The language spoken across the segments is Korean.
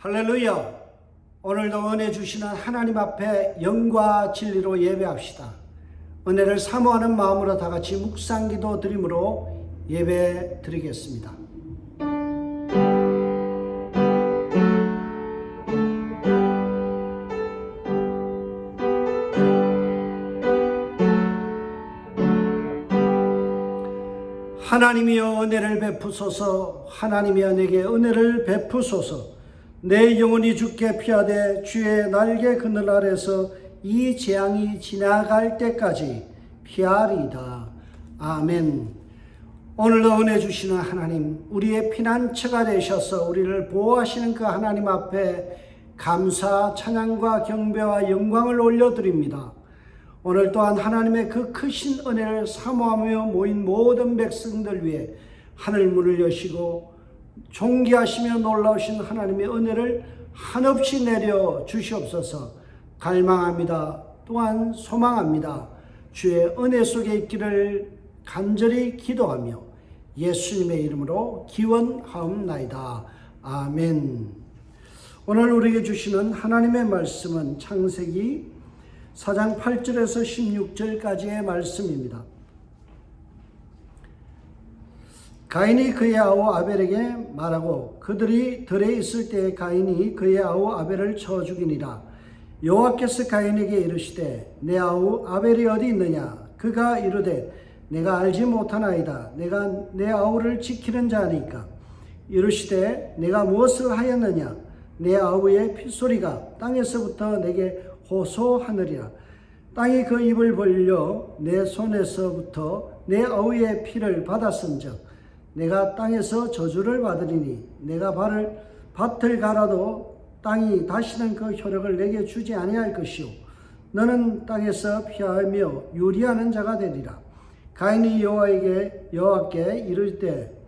할렐루야! 오늘도 은혜 주시는 하나님 앞에 영과 진리로 예배합시다. 은혜를 사모하는 마음으로 다 같이 묵상기도 드림으로 예배 드리겠습니다. 하나님이여 은혜를 베푸소서. 하나님이여 내게 은혜를 베푸소서. 내 영혼이 주께 피하되 주의 날개 그늘 아래서 이 재앙이 지나갈 때까지 피하리이다. 아멘. 오늘도 은혜 주시는 하나님, 우리의 피난처가 되셔서 우리를 보호하시는 그 하나님 앞에 감사, 찬양과 경배와 영광을 올려드립니다. 오늘 또한 하나님의 그 크신 은혜를 사모하며 모인 모든 백성들 위해 하늘 문을 여시고 존귀하시며 놀라우신 하나님의 은혜를 한없이 내려 주시옵소서. 갈망합니다. 또한 소망합니다. 주의 은혜 속에 있기를 간절히 기도하며 예수님의 이름으로 기원하옵나이다. 아멘. 오늘 우리에게 주시는 하나님의 말씀은 창세기 4장 8절에서 16절까지의 말씀입니다. 가인이 그의 아우 아벨에게 말하고 그들이 들에 있을 때에 가인이 그의 아우 아벨을 쳐 죽이니라. 여호와께서 가인에게 이르시되 내 아우 아벨이 어디 있느냐? 그가 이르되 내가 알지 못하나이다. 내가 내 아우를 지키는 자니까. 이르시되 내가 무엇을 하였느냐? 내 아우의 핏소리가 땅에서부터 내게 호소하느리라. 땅이 그 입을 벌려 내 손에서부터 내 아우의 피를 받았은즉 내가 땅에서 저주를 받으리니 내가 밭을 갈아도 땅이 다시는 그 효력을 내게 주지 아니할 것이요 너는 땅에서 피하며 유리하는 자가 되리라. 가인이 여호와께 이르되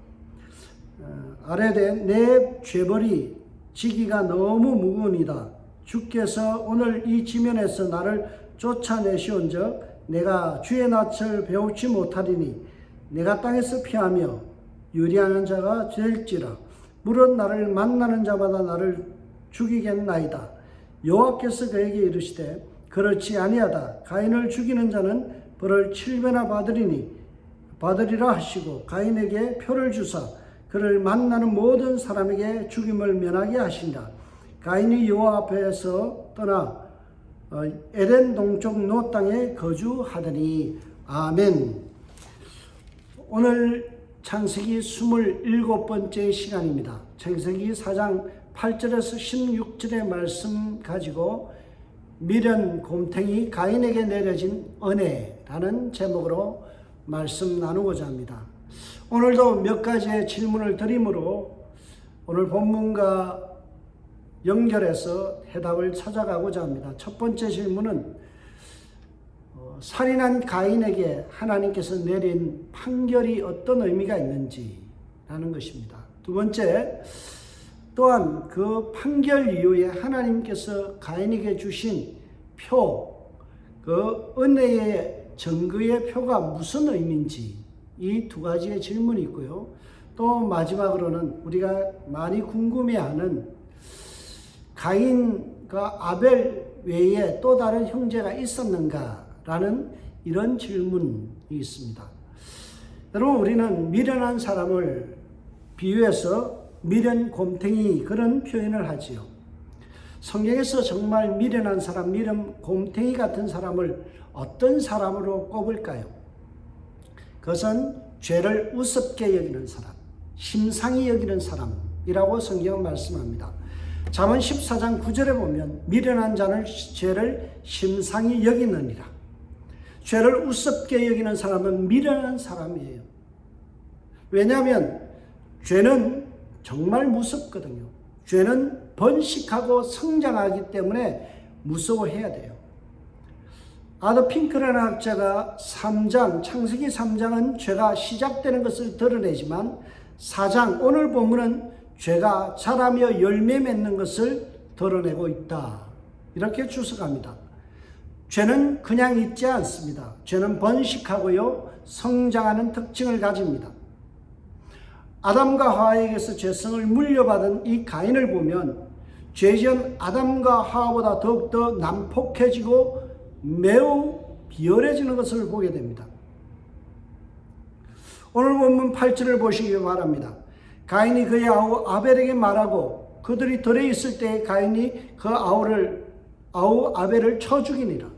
아뢰되 내 죄벌이 지기가 너무 무거우니이다. 주께서 오늘 이 지면에서 나를 쫓아내시온즉 내가 주의 낯을 배우지 못하리니 내가 땅에서 피하며 유리하는 자가 될지라. 물은 나를 만나는 자마다 나를 죽이겠나이다. 여호와께서 그에게 이르시되 그렇지 아니하다. 가인을 죽이는 자는 벌을 7배나 받으리라 하시고 가인에게 표를 주사 그를 만나는 모든 사람에게 죽임을 면하게 하신다. 가인이 여호와 앞에서 떠나 에덴 동쪽 노 땅에 거주하더니. 아멘. 오늘 창세기 27번째 시간입니다. 창세기 4장 8절에서 16절의 말씀 가지고 미련 곰탱이 가인에게 내려진 은혜라는 제목으로 말씀 나누고자 합니다. 오늘도 몇 가지의 질문을 드리므로 오늘 본문과 연결해서 해답을 찾아가고자 합니다. 첫 번째 질문은 살인한 가인에게 하나님께서 내린 판결이 어떤 의미가 있는지 라는 것입니다. 두 번째, 또한 그 판결 이후에 하나님께서 가인에게 주신 표, 그 은혜의 증거의 표가 무슨 의미인지 이 두 가지의 질문이 있고요. 또 마지막으로는 우리가 많이 궁금해하는 가인과 아벨 외에 또 다른 형제가 있었는가? 라는 이런 질문이 있습니다. 여러분, 우리는 미련한 사람을 비유해서 미련 곰탱이 그런 표현을 하지요. 성경에서 정말 미련한 사람, 미련 곰탱이 같은 사람을 어떤 사람으로 꼽을까요? 그것은 죄를 우습게 여기는 사람, 심상히 여기는 사람이라고 성경은 말씀합니다. 잠언 14장 9절에 보면 미련한 자는 죄를 심상히 여기느니라. 죄를 우습게 여기는 사람은 미련한 사람이에요. 왜냐하면 죄는 정말 무섭거든요. 죄는 번식하고 성장하기 때문에 무서워해야 돼요. 아더 핑크라는 학자가 창세기 3장은 죄가 시작되는 것을 드러내지만 4장, 오늘 본문은 죄가 자라며 열매 맺는 것을 드러내고 있다. 이렇게 주석합니다. 죄는 그냥 있지 않습니다. 죄는 번식하고요, 성장하는 특징을 가집니다. 아담과 하와에게서 죄성을 물려받은 이 가인을 보면 죄지은 아담과 하와보다 더욱더 난폭해지고 매우 비열해지는 것을 보게 됩니다. 오늘 본문 8절을 보시기 바랍니다. 가인이 그의 아우 아벨에게 말하고 그들이 들에 있을 때 가인이 그 아우 아벨을 쳐 죽이니라.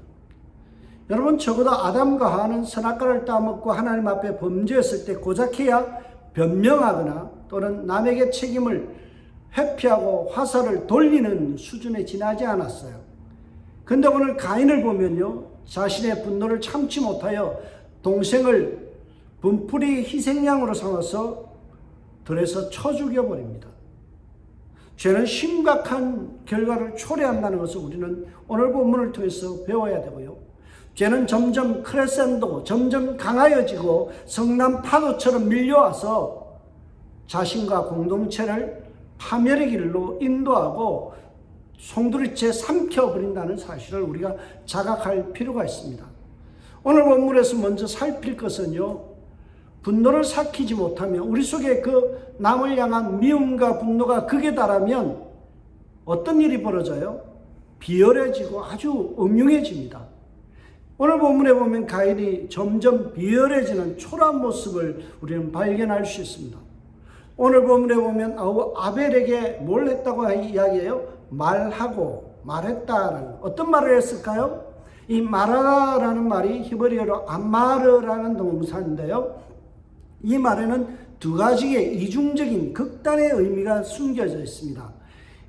여러분, 적어도 아담과 하와는 선악과를 따먹고 하나님 앞에 범죄했을 때 고작해야 변명하거나 또는 남에게 책임을 회피하고 화살을 돌리는 수준에 지나지 않았어요. 근데 오늘 가인을 보면요, 자신의 분노를 참지 못하여 동생을 분풀이 희생양으로 삼아서 들에서 쳐 죽여버립니다. 죄는 심각한 결과를 초래한다는 것을 우리는 오늘 본문을 통해서 배워야 되고요. 죄는 점점 크레센도, 점점 강하여지고 성남 파도처럼 밀려와서 자신과 공동체를 파멸의 길로 인도하고 송두리째 삼켜버린다는 사실을 우리가 자각할 필요가 있습니다. 오늘 본문에서 먼저 살필 것은요, 분노를 삭히지 못하면, 우리 속에 그 남을 향한 미움과 분노가 극에 달하면 어떤 일이 벌어져요? 비열해지고 아주 음흉해집니다. 오늘 본문에 보면 가인이 점점 비열해지는 초라한 모습을 우리는 발견할 수 있습니다. 오늘 본문에 보면 아벨에게 뭘 했다고 이야기해요? 말했다라는, 어떤 말을 했을까요? 이 말하다라는 말이 히브리어로 아마르라는 동사인데요, 이 말에는 두 가지의 이중적인 극단의 의미가 숨겨져 있습니다.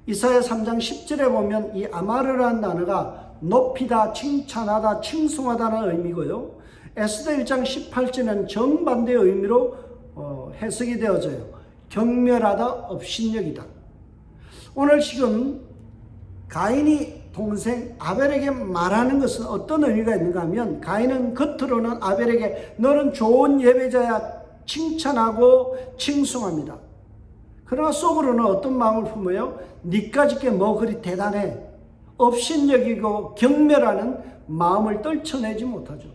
이사야 3장 10절에 보면 이 아마르라는 단어가 높이다, 칭찬하다, 칭송하다는 의미고요, 에스더 1장 18절에는 정반대의 의미로 해석이 되어져요. 경멸하다, 업신여기다. 오늘 지금 가인이 동생 아벨에게 말하는 것은 어떤 의미가 있는가 하면, 가인은 겉으로는 아벨에게 너는 좋은 예배자야 칭찬하고 칭송합니다. 그러나 속으로는 어떤 마음을 품어요? 니까짓게 뭐 그리 대단해, 업신여기고 경멸하는 마음을 떨쳐내지 못하죠.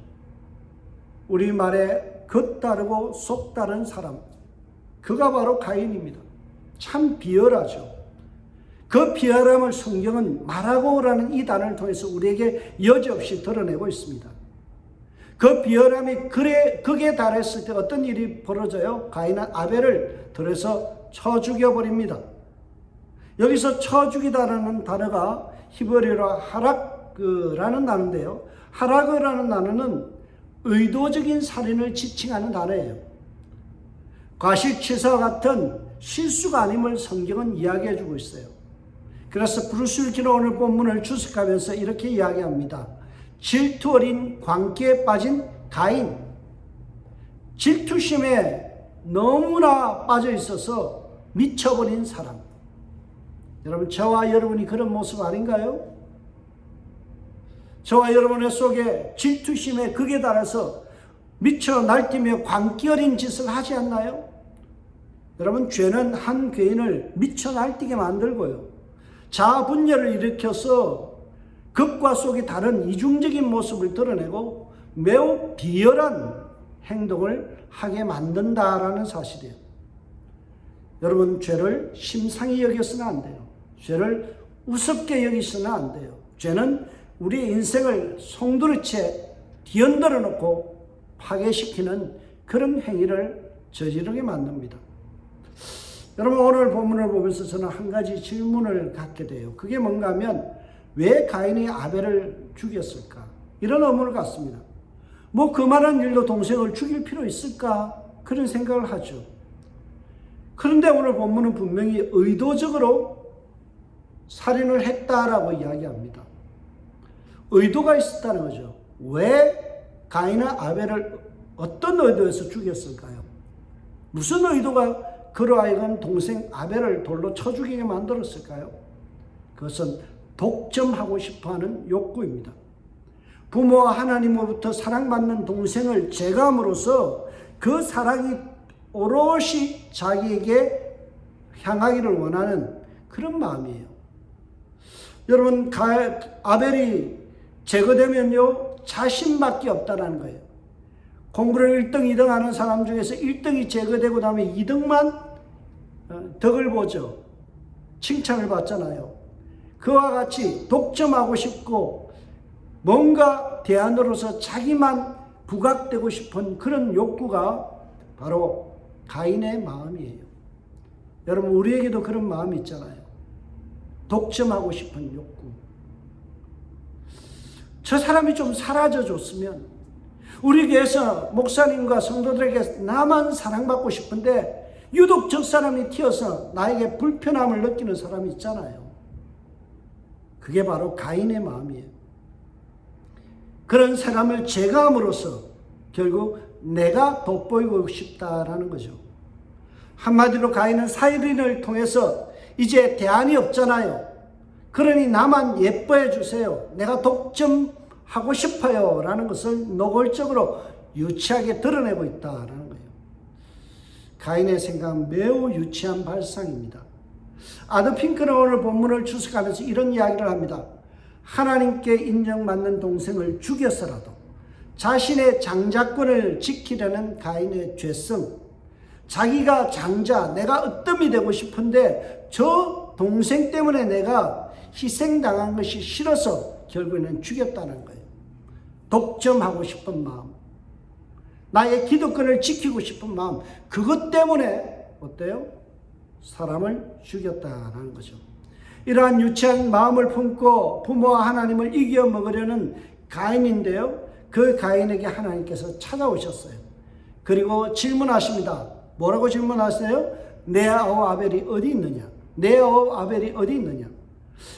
우리말에 겉다르고 속다른 사람, 그가 바로 가인입니다. 참 비열하죠. 그 비열함을 성경은 말하고라는 이 단어를 통해서 우리에게 여지없이 드러내고 있습니다. 그 비열함이 극에 달했을 때 어떤 일이 벌어져요? 가인은 아벨을 들에서 쳐 죽여버립니다. 여기서 쳐 죽이다라는 단어가 히브리어로 하락라는 단어인데요, 하락이라는 단어는 의도적인 살인을 지칭하는 단어예요. 과실치사와 같은 실수가 아님을 성경은 이야기해 주고 있어요. 그래서 브루스 윌키는 오늘 본문을 주석하면서 이렇게 이야기합니다. 질투 어린 광기에 빠진 가인, 질투심에 너무나 빠져 있어서 미쳐버린 사람. 여러분, 저와 여러분이 그런 모습 아닌가요? 저와 여러분의 속에 질투심에 극에 달해서 미쳐 날뛰며 광기 어린 짓을 하지 않나요? 여러분, 죄는 한 괴인을 미쳐 날뛰게 만들고요, 자아 분열을 일으켜서 극과 속이 다른 이중적인 모습을 드러내고 매우 비열한 행동을 하게 만든다라는 사실이에요. 여러분, 죄를 심상히 여겨서는 안 돼요. 죄를 우습게 여기서는 안 돼요. 죄는 우리 인생을 송두리째 뒤흔들어 놓고 파괴시키는 그런 행위를 저지르게 만듭니다. 여러분, 오늘 본문을 보면서 저는 한 가지 질문을 갖게 돼요. 그게 뭔가 하면, 왜 가인이 아벨을 죽였을까? 이런 의문을 갖습니다. 뭐 그만한 일로 동생을 죽일 필요 있을까? 그런 생각을 하죠. 그런데 오늘 본문은 분명히 의도적으로 살인을 했다라고 이야기합니다. 의도가 있었다는 거죠. 왜 가인은 아벨을 어떤 의도에서 죽였을까요? 무슨 의도가 그로 하여금 동생 아벨을 돌로 쳐 죽이게 만들었을까요? 그것은 독점하고 싶어하는 욕구입니다. 부모와 하나님으로부터 사랑받는 동생을 제거함으로써 그 사랑이 오롯이 자기에게 향하기를 원하는 그런 마음이에요. 여러분, 아벨이 제거되면요, 자신밖에 없다는 거예요. 공부를 1등, 2등 하는 사람 중에서 1등이 제거되고 나면 2등만 덕을 보죠. 칭찬을 받잖아요. 그와 같이 독점하고 싶고 뭔가 대안으로서 자기만 부각되고 싶은 그런 욕구가 바로 가인의 마음이에요. 여러분, 우리에게도 그런 마음이 있잖아요. 독점하고 싶은 욕구. 저 사람이 좀 사라져 줬으면, 우리 교회에서 목사님과 성도들에게 나만 사랑받고 싶은데 유독 저 사람이 튀어서 나에게 불편함을 느끼는 사람이 있잖아요. 그게 바로 가인의 마음이에요. 그런 사람을 제거함으로써 결국 내가 돋보이고 싶다라는 거죠. 한마디로 가인은 사이린을 통해서 이제 대안이 없잖아요. 그러니 나만 예뻐해 주세요. 내가 독점하고 싶어요. 라는 것을 노골적으로 유치하게 드러내고 있다라는 거예요. 가인의 생각은 매우 유치한 발상입니다. 아더 핑크는 오늘 본문을 추석하면서 이런 이야기를 합니다. 하나님께 인정받는 동생을 죽여서라도 자신의 장자권을 지키려는 가인의 죄성, 자기가 장자, 내가 으뜸이 되고 싶은데 저 동생 때문에 내가 희생당한 것이 싫어서 결국에는 죽였다는 거예요. 독점하고 싶은 마음, 나의 기득권을 지키고 싶은 마음, 그것 때문에 어때요? 사람을 죽였다는 거죠. 이러한 유치한 마음을 품고 부모와 하나님을 이겨 먹으려는 가인인데요, 그 가인에게 하나님께서 찾아오셨어요. 그리고 질문하십니다. 뭐라고 질문하세요? 내 아우 아벨이 어디 있느냐? 내 아우 아벨이 어디 있느냐?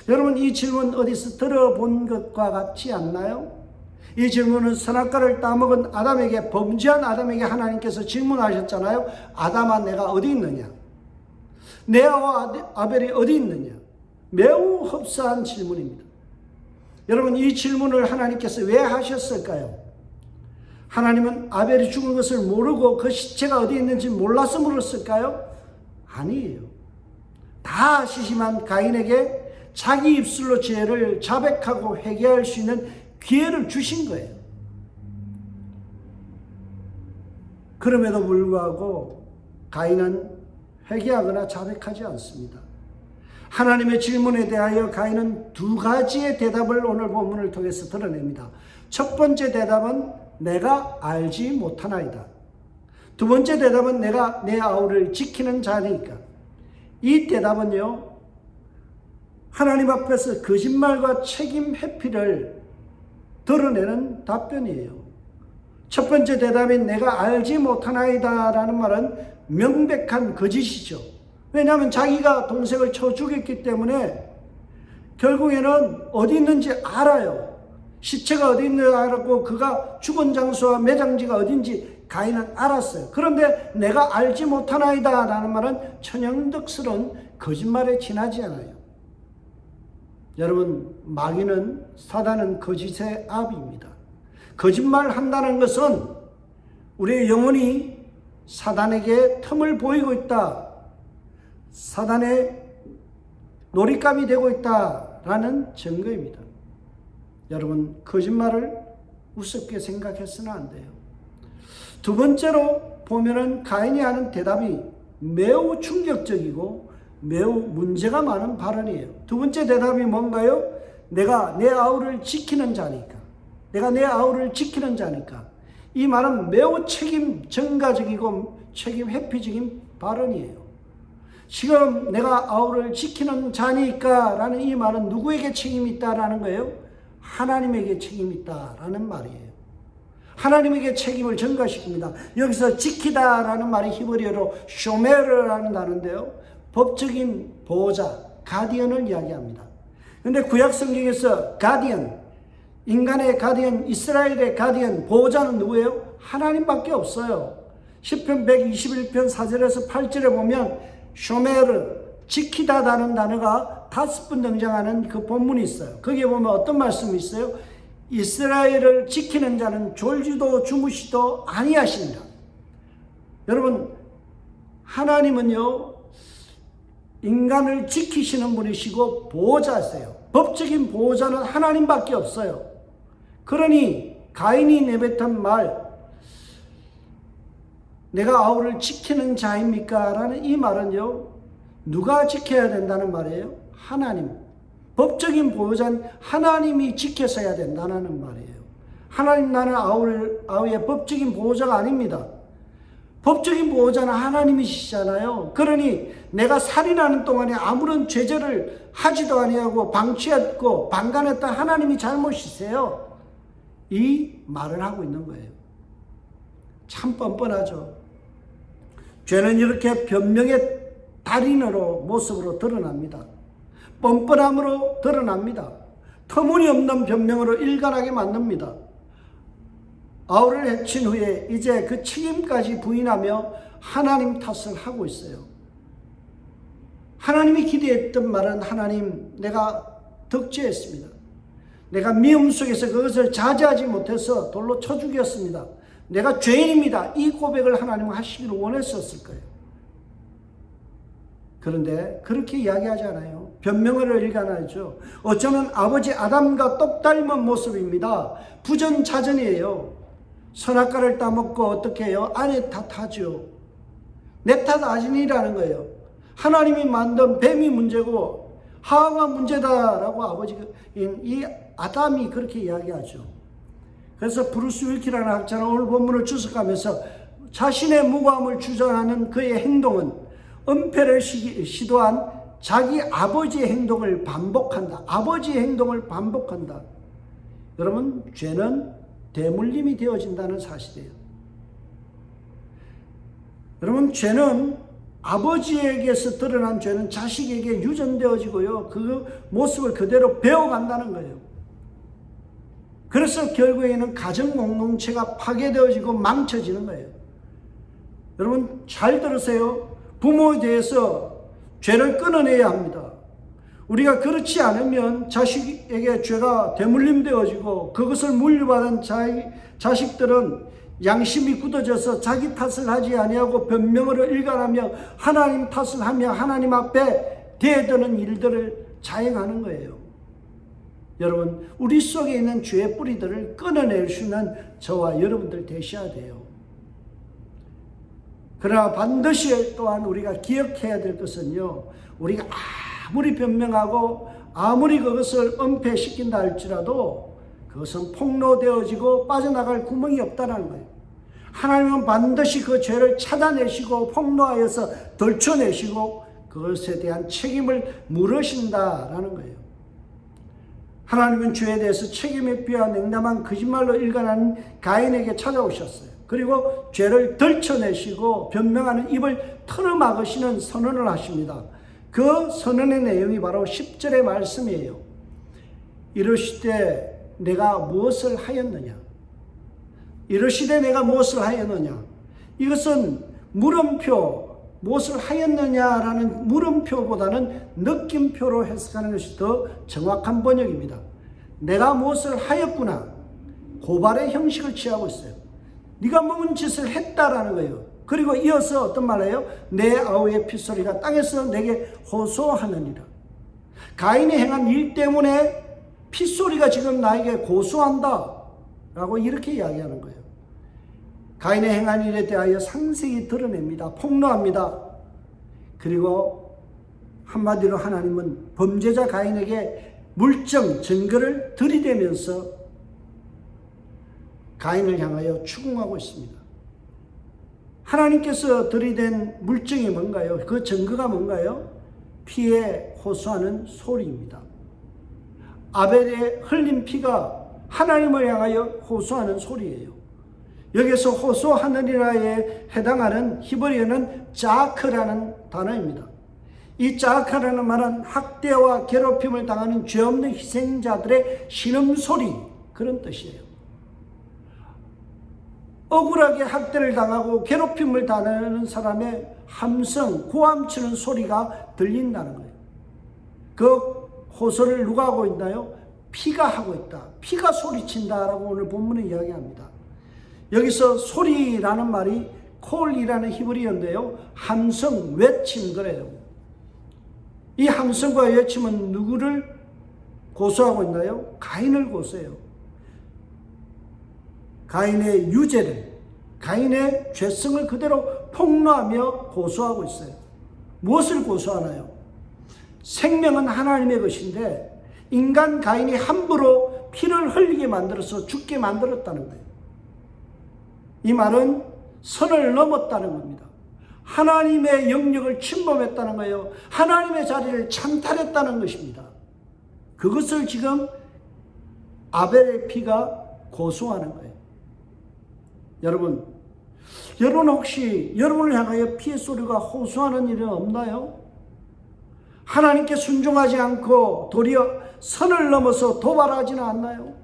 여러분, 이 질문 어디서 들어본 것과 같지 않나요? 이 질문은 선악과를 따먹은 아담에게, 범죄한 아담에게 하나님께서 질문하셨잖아요. 아담아, 내가 어디 있느냐? 내 아우 아벨이 어디 있느냐? 매우 흡사한 질문입니다. 여러분, 이 질문을 하나님께서 왜 하셨을까요? 하나님은 아벨이 죽은 것을 모르고 그 시체가 어디 있는지 몰라서 물었을까요? 아니에요. 다 아시지만 가인에게 자기 입술로 죄를 자백하고 회개할 수 있는 기회를 주신 거예요. 그럼에도 불구하고 가인은 회개하거나 자백하지 않습니다. 하나님의 질문에 대하여 가인은 두 가지의 대답을 오늘 본문을 통해서 드러냅니다. 첫 번째 대답은 내가 알지 못하나이다. 두 번째 대답은 내가 내 아우를 지키는 자니까. 이 대답은요, 하나님 앞에서 거짓말과 책임 회피를 드러내는 답변이에요. 첫 번째 대답인 내가 알지 못하나이다 라는 말은 명백한 거짓이죠. 왜냐하면 자기가 동생을 쳐 죽였기 때문에 결국에는 어디 있는지 알아요. 시체가 어디 있는지 알았고 그가 죽은 장소와 매장지가 어딘지 가인은 알았어요. 그런데 내가 알지 못하나이다 라는 말은 천연덕스러운 거짓말에 지나지 않아요. 여러분, 마귀는, 사단은 거짓의 아비입니다. 거짓말 한다는 것은 우리의 영혼이 사단에게 틈을 보이고 있다, 사단의 놀잇감이 되고 있다라는 증거입니다. 여러분, 거짓말을 우습게 생각해서는 안 돼요. 두 번째로 보면은 가인이 하는 대답이 매우 충격적이고 매우 문제가 많은 발언이에요. 두 번째 대답이 뭔가요? 내가 내 아우를 지키는 자니까. 내가 내 아우를 지키는 자니까. 이 말은 매우 책임 전가적이고 책임 회피적인 발언이에요. 지금 내가 아우를 지키는 자니까 라는 이 말은 누구에게 책임이 있다라는 거예요? 하나님에게 책임이 있다라는 말이에요. 하나님에게 책임을 전가시킵니다. 여기서 지키다라는 말이 히브리어로 쇼메르라는 단어인데요, 법적인 보호자, 가디언을 이야기합니다. 그런데 구약 성경에서 가디언, 인간의 가디언, 이스라엘의 가디언, 보호자는 누구예요? 하나님밖에 없어요. 시편 121편 4절에서 8절에 보면 쇼메르, 지키다라는 단어가 5번 등장하는 그 본문이 있어요. 거기에 보면 어떤 말씀이 있어요? 이스라엘을 지키는 자는 졸지도 주무시도 아니하시니라. 여러분, 하나님은요, 인간을 지키시는 분이시고 보호자세요. 법적인 보호자는 하나님밖에 없어요. 그러니 가인이 내뱉은 말, 내가 아우를 지키는 자입니까? 라는 이 말은요, 누가 지켜야 된다는 말이에요? 하나님. 법적인 보호자는 하나님이 지켜서야 된다는 말이에요. 하나님 나는 아우의 법적인 보호자가 아닙니다. 법적인 보호자는 하나님이시잖아요. 그러니 내가 살인하는 동안에 아무런 죄절을 하지도 아니하고 방치했고 방관했다 하나님이 잘못이세요. 이 말을 하고 있는 거예요. 참 뻔뻔하죠. 죄는 이렇게 변명의 달인으로 모습으로 드러납니다. 뻔뻔함으로 드러납니다. 터무니없는 변명으로 일관하게 만듭니다. 아우를 해친 후에 이제 그 책임까지 부인하며 하나님 탓을 하고 있어요. 하나님이 기대했던 말은 하나님 내가 덕죄했습니다. 내가 미움 속에서 그것을 자제하지 못해서 돌로 쳐 죽였습니다. 내가 죄인입니다. 이 고백을 하나님은 하시기를 원했었을 거예요. 그런데 그렇게 이야기하지 않아요. 변명을 일관하죠. 어쩌면 아버지 아담과 똑 닮은 모습입니다. 부전자전이에요. 선악과를 따먹고 어떻게 해요? 아내 탓하죠. 내 탓 아니라는 거예요. 하나님이 만든 뱀이 문제고 하와가 문제다라고 이 아담이 그렇게 이야기하죠. 그래서 브루스 윌키라는 학자는 오늘 본문을 주석하면서 자신의 무고함을 주장하는 그의 행동은 은폐를 시도한 자기 아버지의 행동을 반복한다. 아버지의 행동을 반복한다. 여러분, 죄는 대물림이 되어진다는 사실이에요. 여러분, 죄는 아버지에게서 드러난 죄는 자식에게 유전되어지고요. 그 모습을 그대로 배워간다는 거예요. 그래서 결국에는 가정 공동체가 파괴되어지고 망쳐지는 거예요. 여러분 잘 들으세요. 부모에 대해서 죄를 끊어내야 합니다. 우리가 그렇지 않으면 자식에게 죄가 대물림되어지고 그것을 물려받은 자식들은 양심이 굳어져서 자기 탓을 하지 아니하고 변명으로 일관하며 하나님 탓을 하며 하나님 앞에 대드는 일들을 자행하는 거예요. 여러분, 우리 속에 있는 죄의 뿌리들을 끊어낼 수 있는 저와 여러분들 되셔야 돼요. 그러나 반드시 또한 우리가 기억해야 될 것은요, 우리가 아무리 변명하고 아무리 그것을 은폐시킨다 할지라도 그것은 폭로되어지고 빠져나갈 구멍이 없다는 거예요. 하나님은 반드시 그 죄를 찾아내시고 폭로하여서 덜쳐내시고 그것에 대한 책임을 물으신다라는 거예요. 하나님은 죄에 대해서 책임에 비하 냉담한 거짓말로 일관하는 가인에게 찾아오셨어요. 그리고 죄를 덜쳐내시고 변명하는 입을 털어막으시는 선언을 하십니다. 그 선언의 내용이 바로 10절의 말씀이에요. 이르시되 내가 무엇을 하였느냐? 이르시되 내가 무엇을 하였느냐? 이것은 물음표, 무엇을 하였느냐라는 물음표보다는 느낌표로 해석하는 것이 더 정확한 번역입니다. 내가 무엇을 하였구나. 고발의 형식을 취하고 있어요. 네가 무슨 짓을 했다라는 거예요. 그리고 이어서 어떤 말이에요? 내 아우의 핏소리가 땅에서 내게 호소하느니라. 가인이 행한 일 때문에 핏소리가 지금 나에게 고소한다 라고 이렇게 이야기하는 거예요. 가인의 행한 일에 대하여 상세히 드러냅니다. 폭로합니다. 그리고 한마디로 하나님은 범죄자 가인에게 물증, 증거를 들이대면서 가인을 향하여 추궁하고 있습니다. 하나님께서 들이댄 물증이 뭔가요? 그 증거가 뭔가요? 피에 호소하는 소리입니다. 아벨의 흘린 피가 하나님을 향하여 호소하는 소리예요. 여기서 호소하느니라에 해당하는 히브리어는 자크라는 단어입니다. 이 자크라는 말은 학대와 괴롭힘을 당하는 죄 없는 희생자들의 신음소리, 그런 뜻이에요. 억울하게 학대를 당하고 괴롭힘을 당하는 사람의 함성, 고함치는 소리가 들린다는 거예요. 그 호소를 누가 하고 있나요? 피가 하고 있다. 피가 소리친다라고 오늘 본문은 이야기합니다. 여기서 소리라는 말이 콜이라는 히브리어인데요. 함성, 외침 그래요. 이 함성과 외침은 누구를 고소하고 있나요? 가인을 고소해요. 가인의 유죄를, 가인의 죄성을 그대로 폭로하며 고소하고 있어요. 무엇을 고소하나요? 생명은 하나님의 것인데 인간 가인이 함부로 피를 흘리게 만들어서 죽게 만들었다는 거예요. 이 말은 선을 넘었다는 겁니다. 하나님의 영역을 침범했다는 거예요. 하나님의 자리를 찬탈했다는 것입니다. 그것을 지금 아벨의 피가 고소하는 거예요. 여러분 혹시 여러분을 향하여 피의 소리가 호소하는 일은 없나요? 하나님께 순종하지 않고 도리어 선을 넘어서 도발하지는 않나요?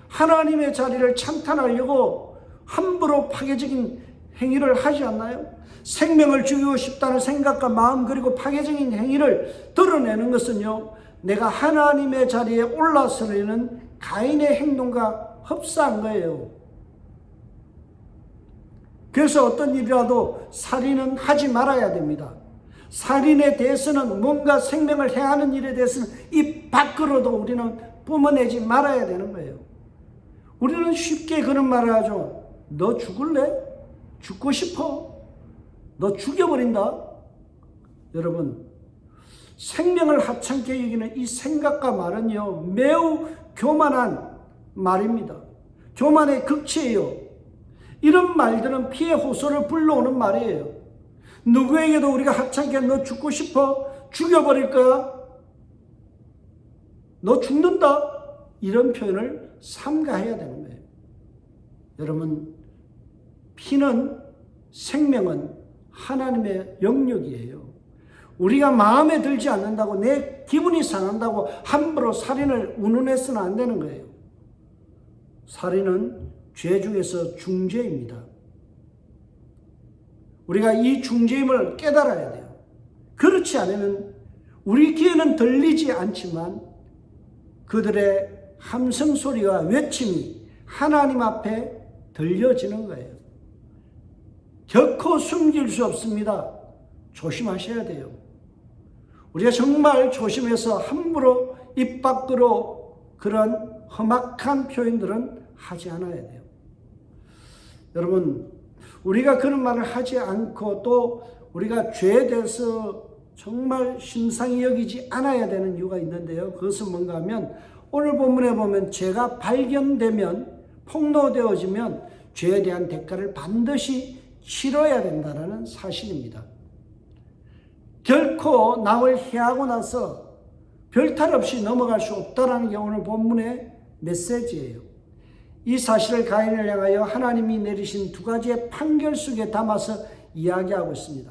하나님의 자리를 찬탄하려고 함부로 파괴적인 행위를 하지 않나요? 생명을 죽이고 싶다는 생각과 마음 그리고 파괴적인 행위를 드러내는 것은요, 내가 하나님의 자리에 올라서려는 가인의 행동과 흡사한 거예요. 그래서 어떤 일이라도 살인은 하지 말아야 됩니다. 살인에 대해서는, 뭔가 생명을 해하는 일에 대해서는 입 밖으로도 우리는 뿜어내지 말아야 되는 거예요. 우리는 쉽게 그런 말을 하죠. 너 죽을래? 죽고 싶어? 너 죽여버린다? 여러분, 생명을 하찮게 여기는 이 생각과 말은요, 매우 교만한 말입니다. 교만의 극치예요. 이런 말들은 피해 호소를 불러오는 말이에요. 누구에게도 우리가 하찮게 너 죽고 싶어? 죽여버릴 거야? 너 죽는다? 이런 표현을 삼가해야 되는 거예요. 여러분, 피는, 생명은 하나님의 영역이에요. 우리가 마음에 들지 않는다고, 내 기분이 상한다고 함부로 살인을 운운해서는 안 되는 거예요. 살인은 죄 중에서 중죄입니다. 우리가 이 중죄임을 깨달아야 돼요. 그렇지 않으면 우리 귀에는 들리지 않지만 그들의 함성 소리와 외침이 하나님 앞에 들려지는 거예요. 결코 숨길 수 없습니다. 조심하셔야 돼요. 우리가 정말 조심해서 함부로 입 밖으로 그런 험악한 표현들은 하지 않아야 돼요. 여러분, 우리가 그런 말을 하지 않고 또 우리가 죄에 대해서 정말 심상히 여기지 않아야 되는 이유가 있는데요. 그것은 뭔가 하면 오늘 본문에 보면 죄가 발견되면, 폭로되어지면 죄에 대한 대가를 반드시 치러야 된다는 사실입니다. 결코 남을 해하고 나서 별탈 없이 넘어갈 수 없다는 게 오늘 본문의 메시지예요. 이 사실을 가인을 향하여 하나님이 내리신 두 가지의 판결 속에 담아서 이야기하고 있습니다.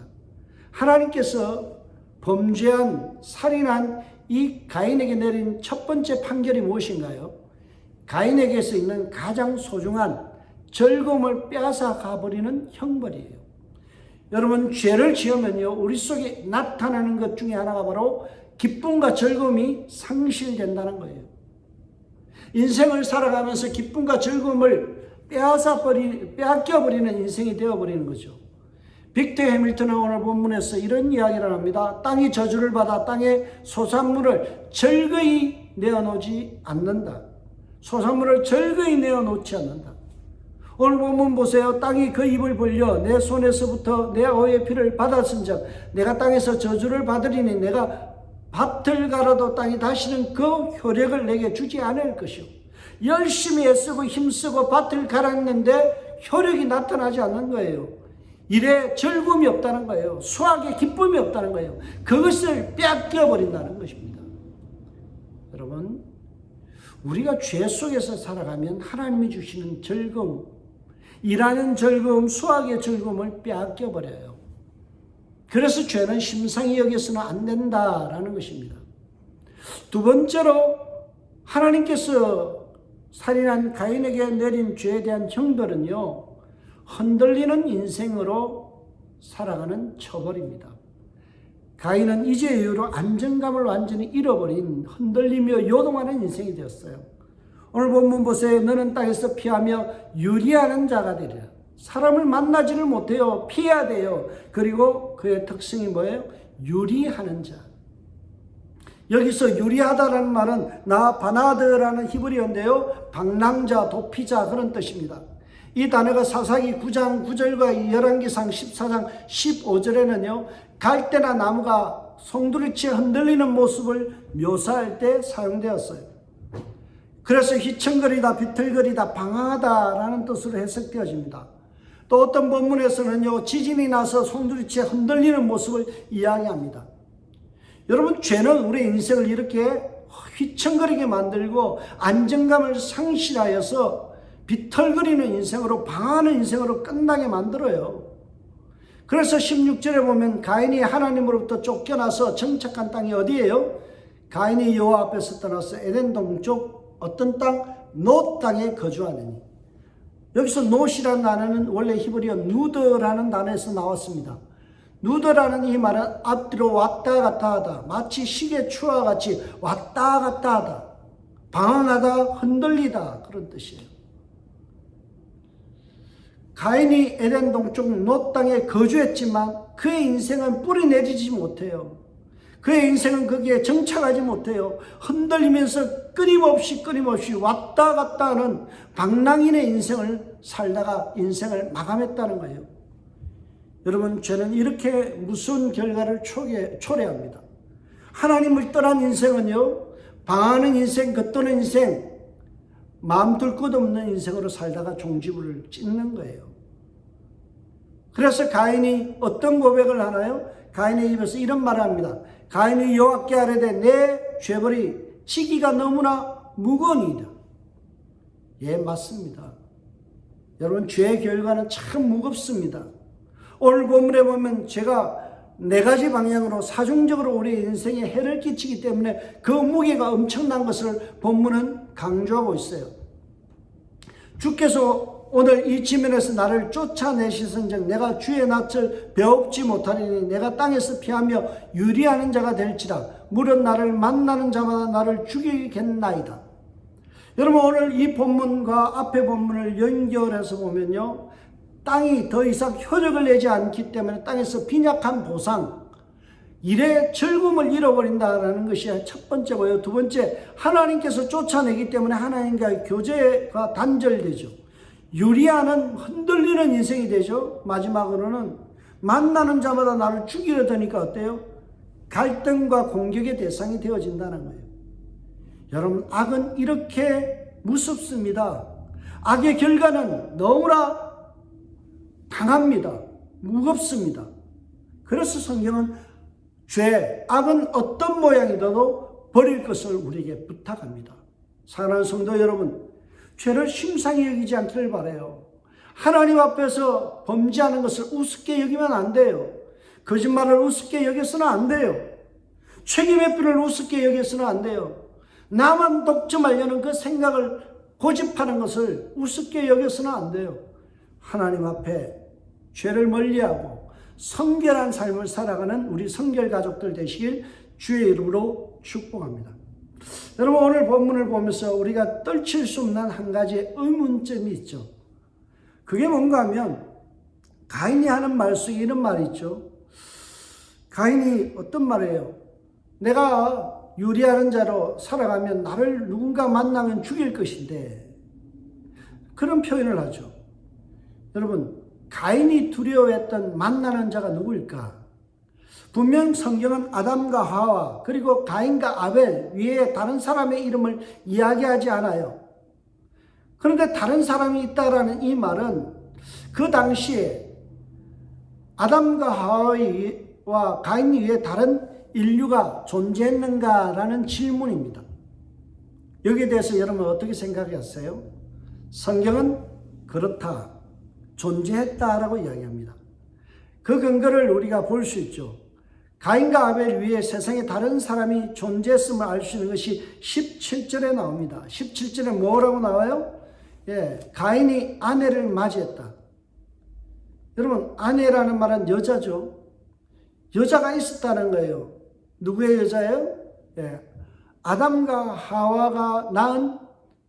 하나님께서 범죄한, 살인한 이 가인에게 내린 첫 번째 판결이 무엇인가요? 가인에게서 있는 가장 소중한 즐거움을 빼앗아 가버리는 형벌이에요. 여러분, 죄를 지으면요, 우리 속에 나타나는 것 중에 하나가 바로 기쁨과 즐거움이 상실된다는 거예요. 인생을 살아가면서 기쁨과 즐거움을 빼앗겨버리는 인생이 되어버리는 거죠. 빅터 해밀턴은 오늘 본문에서 이런 이야기를 합니다. 땅이 저주를 받아 땅의 소산물을 즐거이 내어놓지 않는다. 소산물을 즐거이 내어놓지 않는다. 오늘 본문 보세요. 땅이 그 입을 벌려 내 손에서부터 내 어의 피를 받았은즉 내가 땅에서 저주를 받으리니 내가 밭을 갈아도 땅이 다시는 그 효력을 내게 주지 않을 것이요. 열심히 애쓰고 힘쓰고 밭을 갈았는데 효력이 나타나지 않는 거예요. 일에 즐거움이 없다는 거예요. 수확에 기쁨이 없다는 거예요. 그것을 빼앗겨버린다는 것입니다. 여러분, 우리가 죄 속에서 살아가면 하나님이 주시는 즐거움, 일하는 즐거움, 수확의 즐거움을 빼앗겨버려요. 그래서 죄는 심상히 여겨서는 안 된다라는 것입니다. 두 번째로 하나님께서 살인한 가인에게 내린 죄에 대한 형벌은요, 흔들리는 인생으로 살아가는 처벌입니다. 가인은 이제 이후로 안정감을 완전히 잃어버린 흔들리며 요동하는 인생이 되었어요. 오늘 본문 보세요. 너는 땅에서 피하며 유리하는 자가 되리라. 사람을 만나지를 못해요. 피해야 돼요. 그리고 그의 특성이 뭐예요? 유리하는 자. 여기서 유리하다라는 말은 나바나드라는 히브리어인데요, 방랑자, 도피자 그런 뜻입니다. 이 단어가 사사기 9장 9절과 열왕기상 14장 15절에는요 갈대나 나무가 송두리째 흔들리는 모습을 묘사할 때 사용되었어요. 그래서 휘청거리다, 비틀거리다, 방황하다라는 뜻으로 해석되어집니다. 또 어떤 본문에서는요, 지진이 나서 송두리째 흔들리는 모습을 이야기합니다. 여러분, 죄는 우리 인생을 이렇게 휘청거리게 만들고 안정감을 상실하여서 비틀거리는 인생으로, 방황하는 인생으로 끝나게 만들어요. 그래서 16절에 보면 가인이 하나님으로부터 쫓겨나서 정착한 땅이 어디예요? 가인이 여호와 앞에서 떠나서 에덴 동쪽 어떤 땅? 노 땅에 거주하느니. 여기서 노시라는 단어는 원래 히브리어 누드라는 단어에서 나왔습니다. 누드라는 이 말은 앞뒤로 왔다 갔다 하다, 마치 시계추와 같이 왔다 갔다 하다, 방황하다, 흔들리다, 그런 뜻이에요. 가인이 에덴 동쪽 노 땅에 거주했지만 그의 인생은 뿌리 내리지 못해요. 그의 인생은 거기에 정착하지 못해요. 흔들리면서 끊임없이 왔다 갔다 하는 방랑인의 인생을 살다가 인생을 마감했다는 거예요. 여러분, 죄는 이렇게 무서운 결과를 초래합니다. 하나님을 떠난 인생은요, 방황하는 인생, 겉도는 인생, 마음 둘 곳 없는 인생으로 살다가 종지부를 찍는 거예요. 그래서 가인이 어떤 고백을 하나요? 가인의 입에서 이런 말을 합니다. 가인이 여호와께 아뢰되 내 죄벌이 지기가 너무나 무거우니이다. 예, 맞습니다. 여러분, 죄의 결과는 참 무겁습니다. 오늘 본문에 보면 죄가 네 가지 방향으로 사중적으로 우리 인생에 해를 끼치기 때문에 그 무게가 엄청난 것을 본문은 강조하고 있어요. 주께서 오늘 이 지면에서 나를 쫓아내시선즉 내가 주의 낯을 배웁지 못하리니 내가 땅에서 피하며 유리하는 자가 될지라. 물은 나를 만나는 자마다 나를 죽이겠나이다. 여러분, 오늘 이 본문과 앞의 본문을 연결해서 보면요, 땅이 더 이상 효력을 내지 않기 때문에 땅에서 빈약한 보상, 일의 즐거움을 잃어버린다는 것이 첫 번째고요. 두 번째, 하나님께서 쫓아내기 때문에 하나님과의 교제가 단절되죠. 유리하는 흔들리는 인생이 되죠. 마지막으로는 만나는 자마다 나를 죽이려 드니까 어때요? 갈등과 공격의 대상이 되어진다는 거예요. 여러분, 악은 이렇게 무섭습니다. 악의 결과는 너무나 강합니다. 무겁습니다. 그래서 성경은 죄, 악은 어떤 모양이라도 버릴 것을 우리에게 부탁합니다. 사랑하는 성도 여러분, 죄를 심상히 여기지 않기를 바라요. 하나님 앞에서 범죄하는 것을 우습게 여기면 안 돼요. 거짓말을 우습게 여겨서는 안 돼요. 책임의 뿔을 우습게 여겨서는 안 돼요. 나만 독점하려는 그 생각을 고집하는 것을 우습게 여겨서는 안 돼요. 하나님 앞에 죄를 멀리하고 성결한 삶을 살아가는 우리 성결 가족들 되시길 주의 이름으로 축복합니다. 여러분, 오늘 본문을 보면서 우리가 떨칠 수 없는 한 가지 의문점이 있죠. 그게 뭔가 하면 가인이 하는 말 속에 이런 말이 있죠. 가인이 어떤 말이에요? 내가 유리하는 자로 살아가면 나를 누군가 만나면 죽일 것인데, 그런 표현을 하죠. 여러분, 가인이 두려워했던 만나는 자가 누구일까? 분명 성경은 아담과 하와 그리고 가인과 아벨 위에 다른 사람의 이름을 이야기하지 않아요. 그런데 다른 사람이 있다라는 이 말은 그 당시에 아담과 하와와 가인 위에 다른 인류가 존재했는가라는 질문입니다. 여기에 대해서 여러분 어떻게 생각하세요? 성경은 그렇다, 존재했다라고 이야기합니다. 그 근거를 우리가 볼 수 있죠. 가인과 아벨 위에 세상에 다른 사람이 존재했음을 알 수 있는 것이 17절에 나옵니다. 17절에 뭐라고 나와요? 가인이 아내를 맞이했다. 여러분, 아내라는 말은 여자죠. 여자가 있었다는 거예요. 누구의 여자예요? 아담과 하와가 낳은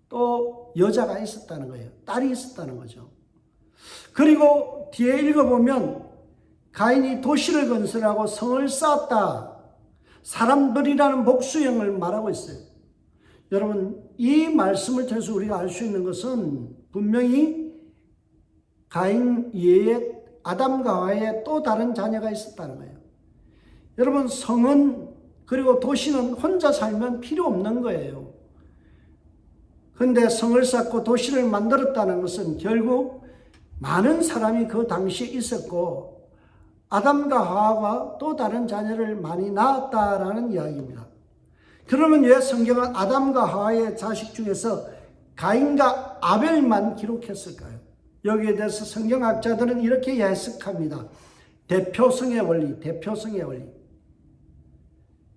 또 여자가 있었다는 거예요. 딸이 있었다는 거죠. 그리고 뒤에 읽어보면 가인이 도시를 건설하고 성을 쌓았다. 사람들이라는 복수형을 말하고 있어요. 여러분, 이 말씀을 통해서 우리가 알 수 있는 것은 분명히 가인 이외에 아담과 하와에 또 다른 자녀가 있었다는 거예요. 여러분, 성은 그리고 도시는 혼자 살면 필요 없는 거예요. 그런데 성을 쌓고 도시를 만들었다는 것은 결국 많은 사람이 그 당시에 있었고 아담과 하와가 또 다른 자녀를 많이 낳았다라는 이야기입니다. 그러면 왜 성경은 아담과 하와의 자식 중에서 가인과 아벨만 기록했을까요? 여기에 대해서 성경학자들은 이렇게 해석합니다. 대표성의 원리, 대표성의 원리.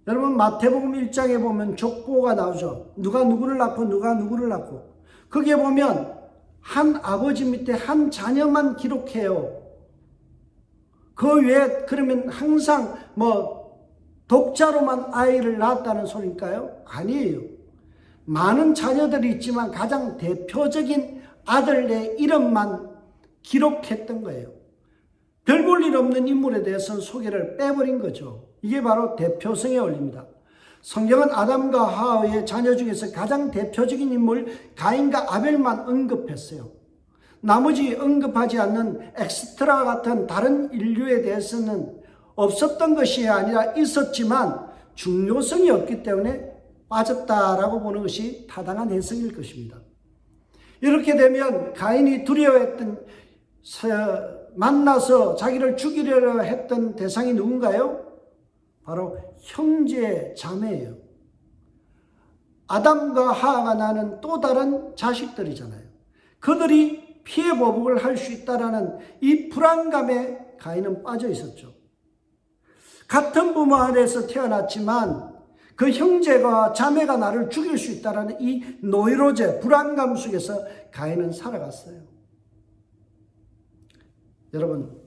여러분, 마태복음 1장에 보면 족보가 나오죠. 누가 누구를 낳고 누가 누구를 낳고. 거기에 보면 한 아버지 밑에 한 자녀만 기록해요. 그 외에 그러면 항상 독자로만 아이를 낳았다는 소리일까요? 아니에요. 많은 자녀들이 있지만 가장 대표적인 아들의 이름만 기록했던 거예요. 별 볼 일 없는 인물에 대해서는 소개를 빼버린 거죠. 이게 바로 대표성의 원리입니다. 성경은 아담과 하와의 자녀 중에서 가장 대표적인 인물 가인과 아벨만 언급했어요. 나머지 언급하지 않는 엑스트라 같은 다른 인류에 대해서는 없었던 것이 아니라 있었지만 중요성이 없기 때문에 빠졌다라고 보는 것이 타당한 해석일 것입니다. 이렇게 되면 가인이 두려워했던, 만나서 자기를 죽이려고 했던 대상이 누군가요? 바로 형제 자매예요. 아담과 하와가 낳은 또 다른 자식들이잖아요. 그들이 피해 보복을 할 수 있다라는 이 불안감에 가인은 빠져 있었죠. 같은 부모 안에서 태어났지만 그 형제가 자매가 나를 죽일 수 있다라는 이 노이로제, 불안감 속에서 가인은 살아갔어요. 여러분,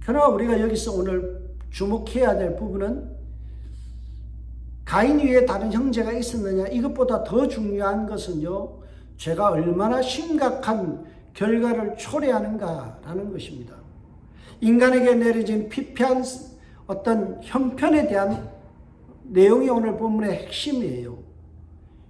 그러나 우리가 여기서 오늘 주목해야 될 부분은 가인 위에 다른 형제가 있었느냐, 이것보다 더 중요한 것은요, 죄가 얼마나 심각한 결과를 초래하는가라는 것입니다. 인간에게 내려진 피폐한 어떤 형편에 대한 내용이 오늘 본문의 핵심이에요.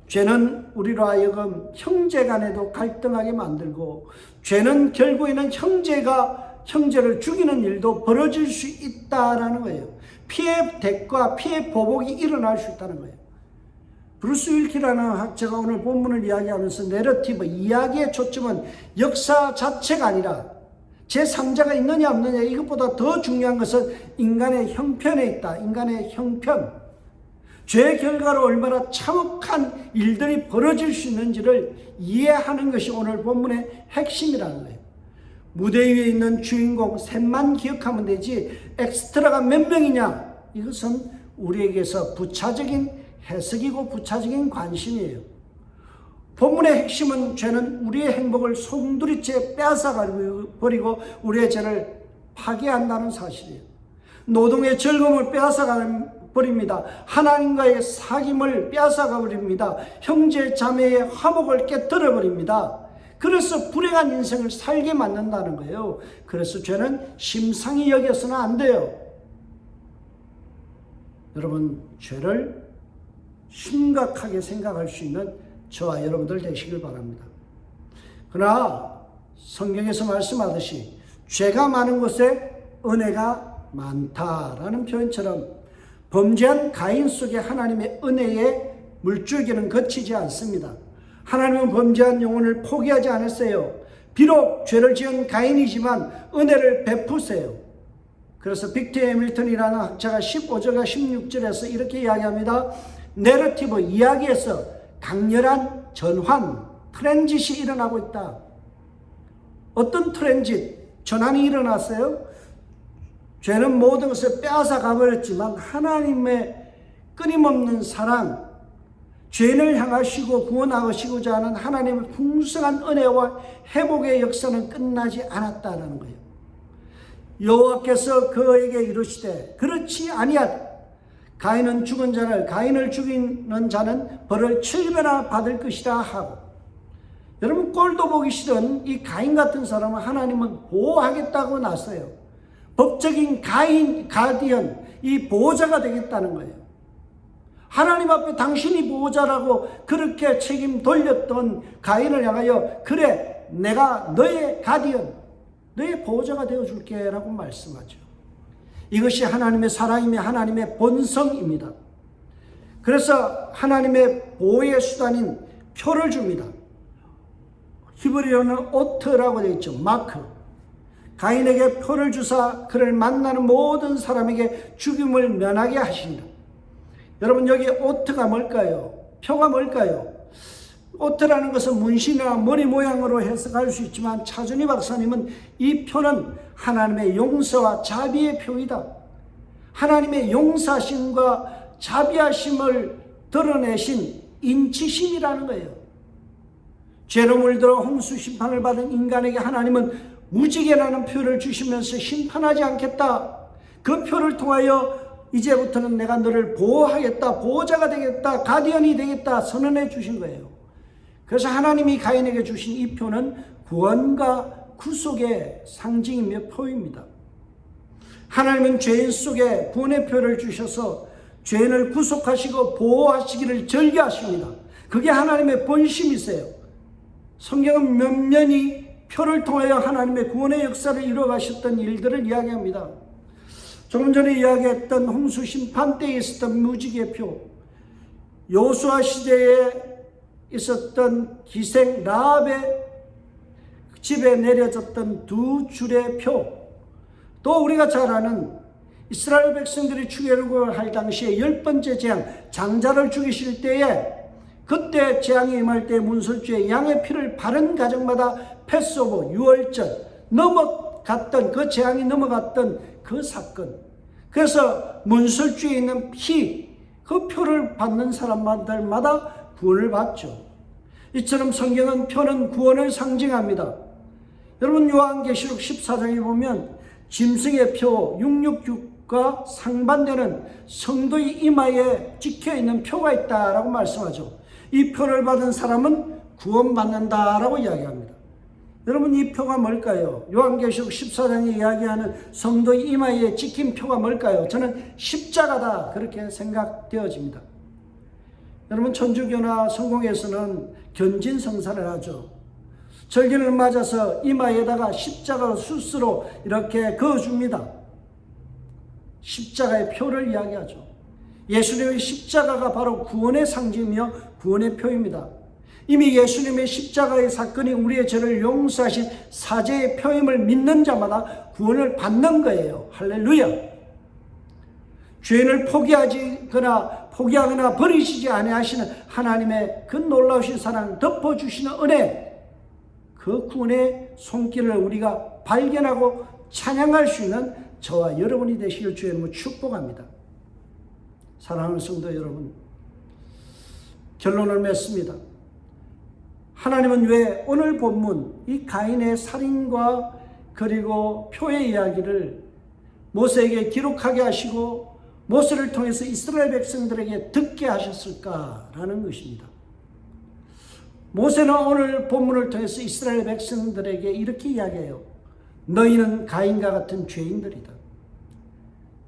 죄는 우리로 하여금 형제 간에도 갈등하게 만들고, 죄는 결국에는 형제가 형제를 죽이는 일도 벌어질 수 있다라는 거예요. 피해 대가, 피해 보복이 일어날 수 있다는 거예요. 브루스 윌키라는 학자가 오늘 본문을 이야기하면서 내러티브, 이야기의 초점은 역사 자체가 아니라 제3자가 있느냐 없느냐, 이것보다 더 중요한 것은 인간의 형편에 있다. 인간의 형편. 죄의 결과로 얼마나 참혹한 일들이 벌어질 수 있는지를 이해하는 것이 오늘 본문의 핵심이라는 거예요. 무대 위에 있는 주인공 셋만 기억하면 되지 엑스트라가 몇 명이냐, 이것은 우리에게서 부차적인 해석이고 부차적인 관심이에요. 본문의 핵심은 죄는 우리의 행복을 송두리째 빼앗아버리고 우리의 죄를 파괴한다는 사실이에요. 노동의 즐거움을 빼앗아버립니다. 하나님과의 사귐을 빼앗아버립니다. 형제 자매의 화목을 깨뜨려버립니다. 그래서 불행한 인생을 살게 만든다는 거예요. 그래서 죄는 심상히 여겨서는 안 돼요. 여러분, 죄를 심각하게 생각할 수 있는 저와 여러분들 되시길 바랍니다. 그러나 성경에서 말씀하듯이 죄가 많은 곳에 은혜가 많다라는 표현처럼 범죄한 가인 속에 하나님의 은혜의 물줄기는 거치지 않습니다. 하나님은 범죄한 영혼을 포기하지 않았어요. 비록 죄를 지은 가인이지만 은혜를 베푸세요. 그래서 빅터 해밀턴이라는 학자가 15절과 16절에서 이렇게 이야기합니다. 내러티브, 이야기에서 강렬한 전환, 트랜짓이 일어나고 있다. 어떤 트랜짓, 전환이 일어났어요? 죄는 모든 것을 빼앗아 가버렸지만 하나님의 끊임없는 사랑, 죄인을 향하시고 구원하시고자 하는 하나님의 풍성한 은혜와 회복의 역사는 끝나지 않았다는 거예요. 여호와께서 그에게 이르시되 그렇지 아니하다. 가인을 죽이는 자는 벌을 7배나 받을 것이라 하고. 여러분, 꼴도 보기 싫은 이 가인 같은 사람은 하나님은 보호하겠다고 나서요. 법적인 가디언, 이 보호자가 되겠다는 거예요. 하나님 앞에 당신이 보호자라고 그렇게 책임 돌렸던 가인을 향하여 그래, 내가 너의 가디언, 너의 보호자가 되어줄게 라고 말씀하죠. 이것이 하나님의 사랑이며 하나님의 본성입니다. 그래서 하나님의 보호의 수단인 표를 줍니다. 히브리어는 오트라고 되어 있죠. 마크. 가인에게 표를 주사 그를 만나는 모든 사람에게 죽임을 면하게 하신다. 여러분, 여기 오트가 뭘까요? 표가 뭘까요? 오트라는 것은 문신이나 머리 모양으로 해석할 수 있지만 차준희 박사님은 이 표는 하나님의 용서와 자비의 표이다. 하나님의 용사심과 자비하심을 드러내신 인치심이라는 거예요. 죄로 물들어 홍수 심판을 받은 인간에게 하나님은 무지개라는 표를 주시면서 심판하지 않겠다. 그 표를 통하여 이제부터는 내가 너를 보호하겠다, 보호자가 되겠다, 가디언이 되겠다 선언해 주신 거예요. 그래서 하나님이 가인에게 주신 이 표는 구원과 구속의 상징이며 표입니다. 하나님은 죄인 속에 구원의 표를 주셔서 죄인을 구속하시고 보호하시기를 절개하십니다. 그게 하나님의 본심이세요. 성경은 면면이 표를 통하여 하나님의 구원의 역사를 이루어가셨던 일들을 이야기합니다. 조금 전에 이야기했던 홍수 심판 때에 있었던 무지개표, 여호수아 시대에 있었던 기생 라합의 집에 내려졌던 두 줄의 표, 또 우리가 잘 아는 이스라엘 백성들이 출애굽을 할 당시에 10번째 재앙, 장자를 죽이실 때에 그때 재앙이 임할 때 문설주에 양의 피를 바른 가정마다 패소버, 유월절 넘어갔던 그 재앙이 넘어갔던 그 사건. 그래서 문설주에 있는 피, 그 표를 받는 사람들마다 구원을 받죠. 이처럼 성경은 표는 구원을 상징합니다. 여러분, 요한계시록 14장에 보면 짐승의 표 666과 상반되는 성도의 이마에 찍혀있는 표가 있다라고 말씀하죠. 이 표를 받은 사람은 구원받는다라고 이야기합니다. 여러분, 이 표가 뭘까요? 요한계시록 14장에 이야기하는 성도의 이마에 찍힌 표가 뭘까요? 저는 십자가다, 그렇게 생각되어집니다. 여러분, 천주교나 성공에서는 견진성사를 하죠. 절기를 맞아서 이마에다가 십자가 숫으로 이렇게 그어줍니다. 십자가의 표를 이야기하죠. 예수님의 십자가가 바로 구원의 상징이며 구원의 표입니다. 이미 예수님의 십자가의 사건이 우리의 죄를 용서하신 사죄의 표임을 믿는 자마다 구원을 받는 거예요. 할렐루야. 죄인을 포기하거나 버리시지 아니하시는 하나님의 그 놀라우신 사랑, 덮어주시는 은혜, 그 구원의 손길을 우리가 발견하고 찬양할 수 있는 저와 여러분이 되시길 주의 이름으로 축복합니다. 사랑하는 성도 여러분, 결론을 맺습니다. 하나님은 왜 오늘 본문 이 가인의 살인과 그리고 표의 이야기를 모세에게 기록하게 하시고 모세를 통해서 이스라엘 백성들에게 듣게 하셨을까라는 것입니다. 모세는 오늘 본문을 통해서 이스라엘 백성들에게 이렇게 이야기해요. 너희는 가인과 같은 죄인들이다.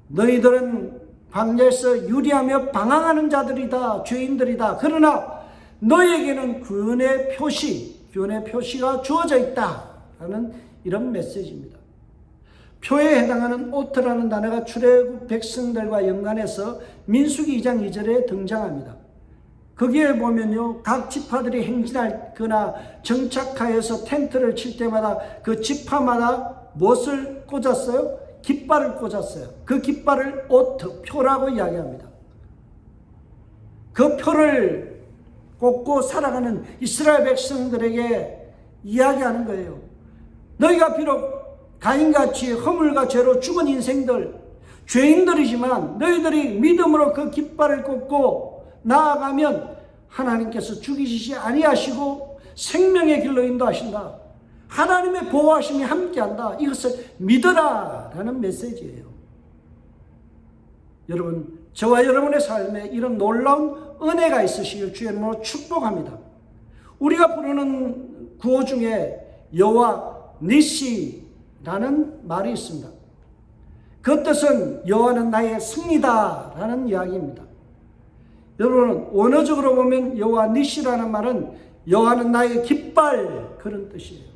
너희들은 광야에서 유리하며 방황하는 자들이다. 죄인들이다. 그러나 너희에게는 구원의 표시가 주어져 있다라는 이런 메시지입니다. 표에 해당하는 오트라는 단어가 출애굽 백성들과 연관해서 민수기 2장 2절에 등장합니다. 거기에 보면요, 각 지파들이 행진하거나 정착하여서 텐트를 칠 때마다 그 지파마다 무엇을 꽂았어요? 깃발을 꽂았어요. 그 깃발을 오트, 표라고 이야기합니다. 그 표를 꽂고 살아가는 이스라엘 백성들에게 이야기하는 거예요. 너희가 비록 가인같이 허물과 죄로 죽은 인생들, 죄인들이지만 너희들이 믿음으로 그 깃발을 꽂고 나아가면 하나님께서 죽이시지 아니하시고 생명의 길로 인도하신다. 하나님의 보호하심이 함께한다. 이것을 믿어라 라는 메시지예요. 여러분, 저와 여러분의 삶에 이런 놀라운 은혜가 있으시길 주의 이름으로 축복합니다. 우리가 부르는 구호 중에 여호와 니시라는 말이 있습니다. 그 뜻은 여호와는 나의 승리다 라는 이야기입니다. 여러분, 원어적으로 보면 여호와 니시라는 말은 여호와는 나의 깃발, 그런 뜻이에요.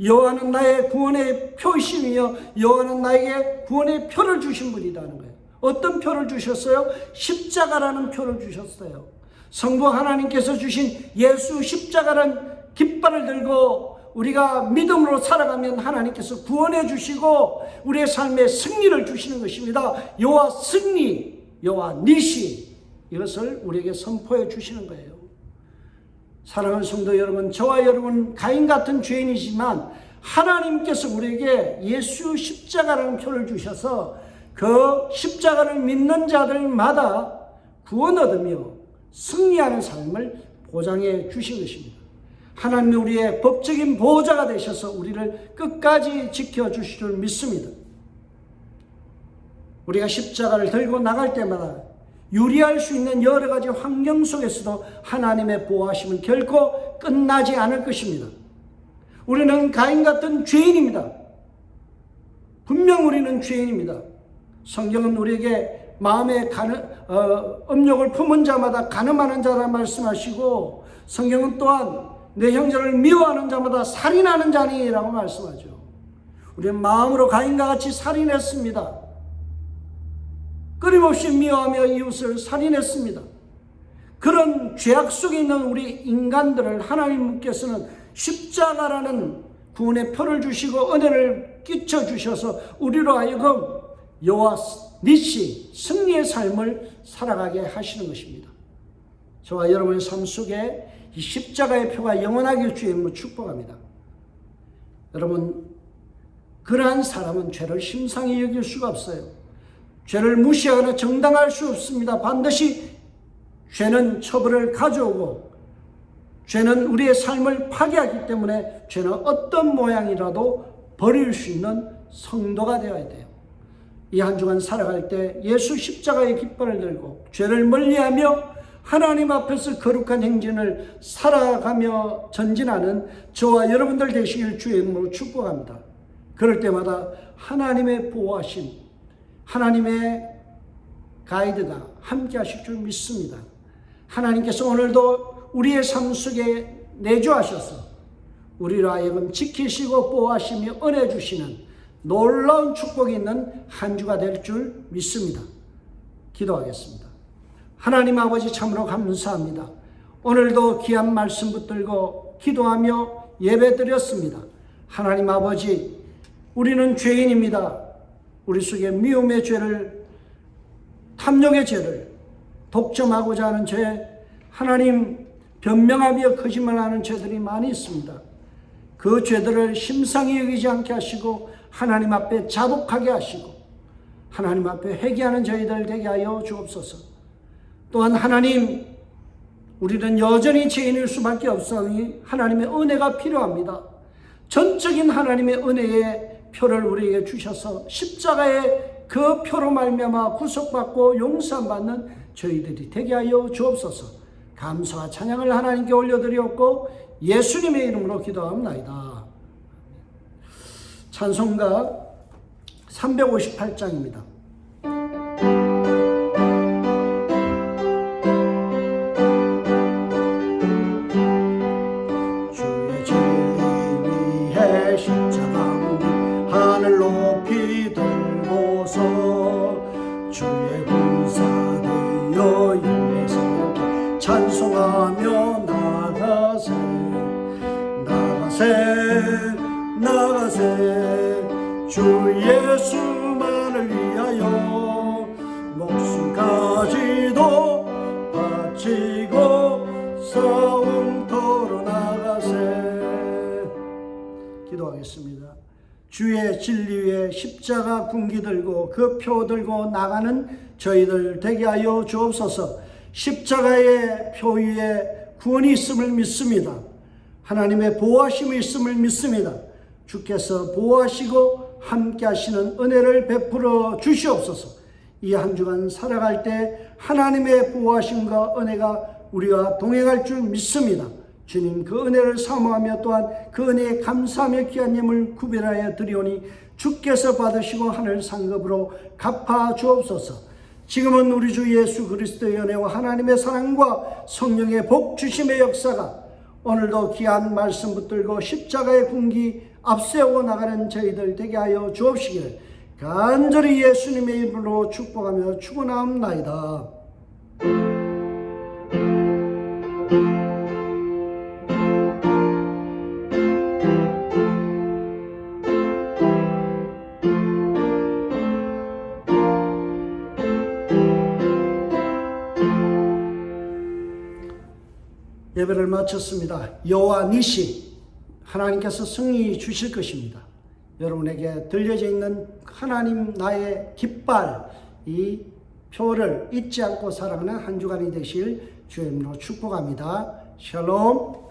여호와는 나의 구원의 표심이며 여호와는 나에게 구원의 표를 주신 분이라는 거예요. 어떤 표를 주셨어요? 십자가라는 표를 주셨어요. 성부 하나님께서 주신 예수 십자가라는 깃발을 들고 우리가 믿음으로 살아가면 하나님께서 구원해 주시고 우리의 삶에 승리를 주시는 것입니다. 여호와 승리, 여호와 니시, 이것을 우리에게 선포해 주시는 거예요. 사랑하는 성도 여러분, 저와 여러분 가인 같은 죄인이지만 하나님께서 우리에게 예수 십자가라는 표를 주셔서 그 십자가를 믿는 자들마다 구원 얻으며 승리하는 삶을 보장해 주신 것입니다. 하나님이 우리의 법적인 보호자가 되셔서 우리를 끝까지 지켜주실 줄 믿습니다. 우리가 십자가를 들고 나갈 때마다 유리할 수 있는 여러 가지 환경 속에서도 하나님의 보호하심은 결코 끝나지 않을 것입니다. 우리는 가인 같은 죄인입니다. 분명 우리는 죄인입니다. 성경은 우리에게 마음에 음욕을 품은 자마다 간음하는 자라 말씀하시고, 성경은 또한 내 형제를 미워하는 자마다 살인하는 자니라고 말씀하죠. 우리는 마음으로 가인과 같이 살인했습니다. 끊임없이 미워하며 이웃을 살인했습니다. 그런 죄악 속에 있는 우리 인간들을 하나님께서는 십자가라는 구원의 표를 주시고 은혜를 끼쳐 주셔서 우리로 하여금 여호와 니시, 승리의 삶을 살아가게 하시는 것입니다. 저와 여러분의 삶 속에 이 십자가의 표가 영원하길 주의 이름으로 축복합니다. 여러분, 그러한 사람은 죄를 심상히 여길 수가 없어요. 죄를 무시하거나 정당할 수 없습니다. 반드시 죄는 처벌을 가져오고 죄는 우리의 삶을 파괴하기 때문에 죄는 어떤 모양이라도 버릴 수 있는 성도가 되어야 돼요. 이 한 주간 살아갈 때 예수 십자가의 깃발을 들고 죄를 멀리하며 하나님 앞에서 거룩한 행진을 살아가며 전진하는 저와 여러분들 되시길 주의 이름으로 축복합니다. 그럴 때마다 하나님의 보호하심, 하나님의 가이드가 함께 하실 줄 믿습니다. 하나님께서 오늘도 우리의 삶 속에 내주하셔서 우리로 하여금 지키시고 보호하시며 은혜 주시는 놀라운 축복이 있는 한 주가 될 줄 믿습니다. 기도하겠습니다. 하나님 아버지, 참으로 감사합니다. 오늘도 귀한 말씀 붙들고 기도하며 예배드렸습니다. 하나님 아버지, 우리는 죄인입니다. 우리 속에 미움의 죄를, 탐욕의 죄를, 독점하고자 하는 죄, 하나님 변명하며 거짓말하는 죄들이 많이 있습니다. 그 죄들을 심상히 여기지 않게 하시고 하나님 앞에 자복하게 하시고 하나님 앞에 회개하는 저희들 되게 하여 주옵소서. 또한 하나님, 우리는 여전히 죄인일 수밖에 없으니 하나님의 은혜가 필요합니다. 전적인 하나님의 은혜의 표를 우리에게 주셔서 십자가의 그 표로 말미암아 구속받고 용서받는 저희들이 되게 하여 주옵소서. 감사와 찬양을 하나님께 올려드리옵고 예수님의 이름으로 기도합나이다. 찬송가 358장입니다. 주의 진리 위해 십자가 하늘 높이 들고서 주의 군사 되어 인내스럽게 찬송하며 나가세 주 예수만을 위하여 목숨까지도 바치고 싸움터로 나가세. 기도하겠습니다. 주의 진리 위에 십자가 군기 들고 그 표 들고 나가는 저희들 되게 하여 주옵소서. 십자가의 표 위에 구원이 있음을 믿습니다. 하나님의 보호하심이 있음을 믿습니다. 주께서 보호하시고 함께 하시는 은혜를 베풀어 주시옵소서. 이 한 주간 살아갈 때 하나님의 보호하심과 은혜가 우리와 동행할 줄 믿습니다. 주님, 그 은혜를 사모하며 또한 그 은혜에 감사하며 귀한 예물 구별하여 드리오니 주께서 받으시고 하늘 상급으로 갚아 주옵소서. 지금은 우리 주 예수 그리스도의 은혜와 하나님의 사랑과 성령의 복 주심의 역사가 오늘도 귀한 말씀 붙들고 십자가의 군기 앞세워 나가는 저희들 되게 하여 주옵시기를 간절히 예수님의 이름으로 축복하며 축원하옵나이다. 예배를 마쳤습니다. 여호와 니시, 하나님께서 승리 주실 것입니다. 여러분에게 들려져 있는 하나님 나의 깃발, 이 표를 잊지 않고 살아가는 한 주간이 되실 주의 이름으로 축복합니다. 샬롬.